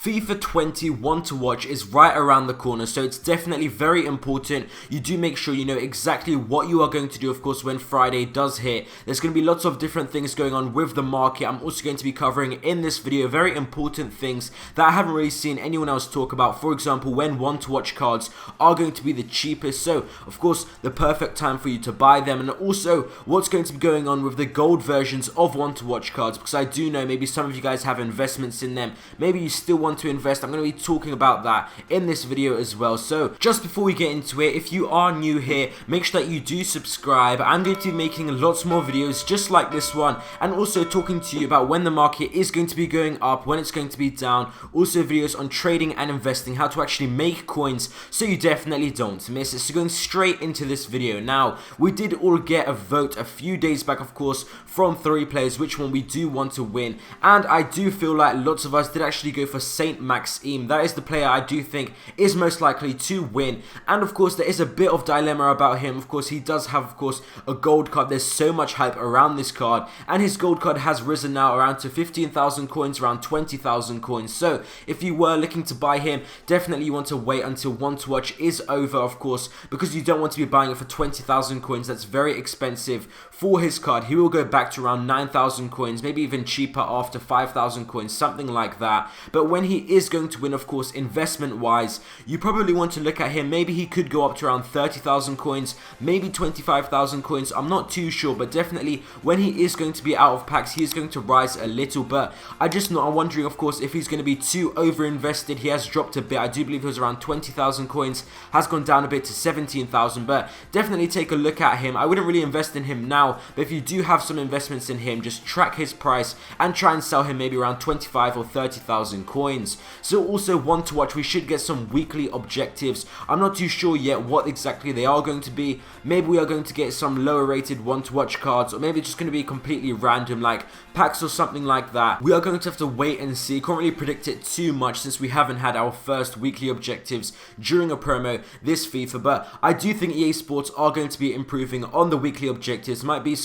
FIFA 20 One to Watch is right around the corner, so it's definitely very important you do make sure you know exactly what you are going to do, of course, when Friday does hit. There's going to be lots of different things going on with the market. I'm also going to be covering in this video very important things that I haven't really seen anyone else talk about. For example, when One to Watch cards are going to be the cheapest, so of course the perfect time for you to buy them, and also what's going to be going on with the gold versions of One to Watch cards, because I do know maybe some of you guys have investments in them, maybe you still want to invest. I'm going to be talking about that in this video as well. So just before we get into it, if you are new here, make sure that you do subscribe. I'm going to be making lots more videos just like this one, and also talking to you about when the market is going to be going up, when it's going to be down, also videos on trading and investing, how to actually make coins, so you definitely don't miss it. So going straight into this video. Now, we did all get a vote a few days back, of course, from 3 players, which one we do want to win, and I do feel like lots of us did actually go for Saint Maxime. That is the player I do think is most likely to win, and of course there is a bit of dilemma about him. Of course he does have, of course, a gold card. There's so much hype around this card, and his gold card has risen now around to 15,000 coins, around 20,000 coins. So if you were looking to buy him, definitely you want to wait until One to Watch is over, of course, because you don't want to be buying it for 20,000 coins. That's very expensive for his card. He will go back to around 9,000 coins, maybe even cheaper after 5,000 coins, something like that. But when he is going to win, of course, investment wise, you probably want to look at him. Maybe he could go up to around 30,000 coins, maybe 25,000 coins. I'm not too sure, but definitely when he is going to be out of packs, he is going to rise a little. But I'm wondering, of course, if he's going to be too over invested. He has dropped a bit. I do believe he was around 20,000 coins, has gone down a bit to 17,000. But definitely take a look at him. I wouldn't really invest in him now, but if you do have some investments in him, just track his price and try and sell him maybe around 25 or 30,000 coins. So also One to Watch, we should get some weekly objectives. I'm not too sure yet what exactly they are going to be. Maybe we are going to get some lower rated One to Watch cards, or maybe it's just going to be completely random like packs or something like that. We are going to have to wait and see. Can't really predict it too much since we haven't had our first weekly objectives during a promo this FIFA, but I do think EA Sports are going to be improving on the weekly objectives. Might be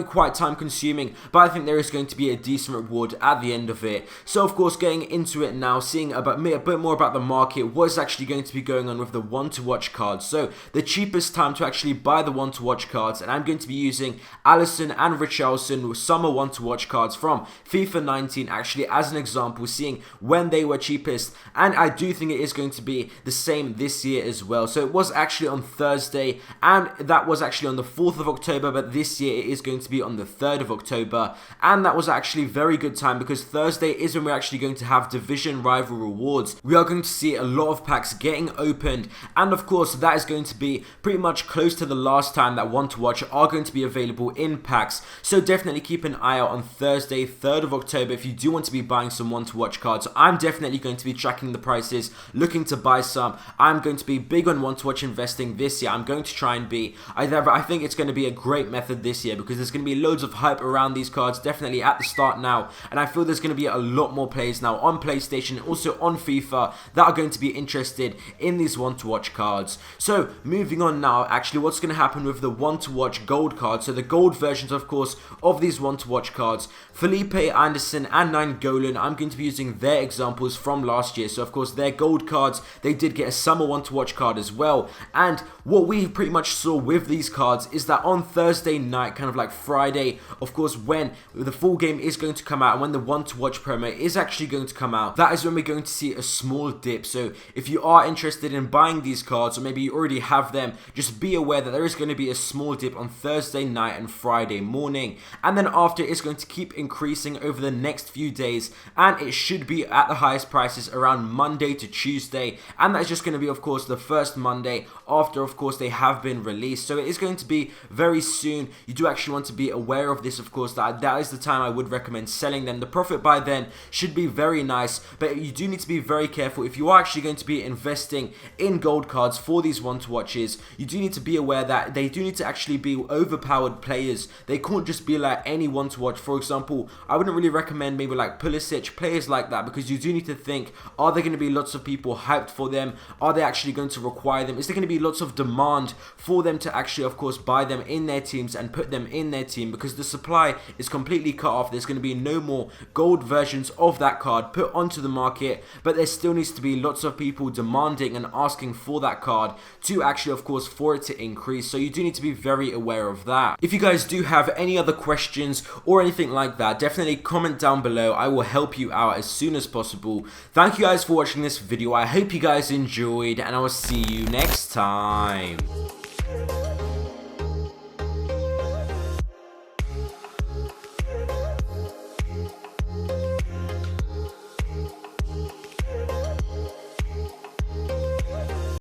quite time consuming, but I think there is going to be a decent reward at the end of it. So of course, getting into it now, seeing a bit more about the market, what's actually going to be going on with the One to Watch cards. So the cheapest time to actually buy the One to Watch cards, and I'm going to be using Alisson and Richarlison summer One to Watch cards from FIFA 19 actually as an example, seeing when they were cheapest, and I do think it is going to be the same this year as well. So it was actually on Thursday, and that was actually on the 4th of October, but this year it is going to be on the 3rd of October, and that was actually very good time because Thursday is when we're actually going to have division rival rewards. We are going to see a lot of packs getting opened, and of course that is going to be pretty much close to the last time that One to Watch are going to be available in packs. So definitely keep an eye out on Thursday, 3rd of October, if you do want to be buying some One to Watch cards. I'm definitely going to be tracking the prices, looking to buy some. I'm going to be big on One to Watch investing this year. I'm going to try and be. I think it's going to be a great method this year because there's going to be loads of hype around these cards, definitely at the start now, and I feel there's going to be a lot more players now on PlayStation, also on FIFA, that are going to be interested in these One to Watch cards. So moving on now, actually what's going to happen with the One to Watch gold cards. So the gold versions, of course, of these One to Watch cards, Felipe Anderson and Nainggolan, I'm going to be using their examples from last year. So of course their gold cards, they did get a summer One to Watch card as well, and what we pretty much saw with these cards is that on Thursday night, kind of like Friday, of course, when the full game is going to come out and when the One to Watch promo is actually going to come out, that is when we're going to see a small dip. So if you are interested in buying these cards, or maybe you already have them, just be aware that there is going to be a small dip on Thursday night and Friday morning, and then after it's going to keep increasing over the next few days, and it should be at the highest prices around Monday to Tuesday, and that's just going to be, of course, the first Monday after, of course, they have been released. So it is going to be very soon. You do actually want to be aware of this, of course, that is the time I would recommend selling them. The profit by then should be very nice, but you do need to be very careful. If you are actually going to be investing in gold cards for these One to Watches, you do need to be aware that they do need to actually be overpowered players. They can't just be like any One to Watch. For example, I wouldn't really recommend maybe like Pulisic, players like that, because you do need to think, are there going to be lots of people hyped for them? Are they actually going to require them? Is there going to be lots of demand for them to actually, of course, buy them in their teams and put them in their team? Because the supply is completely cut off. There's going to be no more gold versions of that card put onto onto the market, but there still needs to be lots of people demanding and asking for that card to actually, of course, for it to increase. So you do need to be very aware of that. If you guys do have any other questions or anything like that, definitely comment down below. I will help you out as soon as possible. Thank you guys for watching this video. I hope you guys enjoyed, and I will see you next time.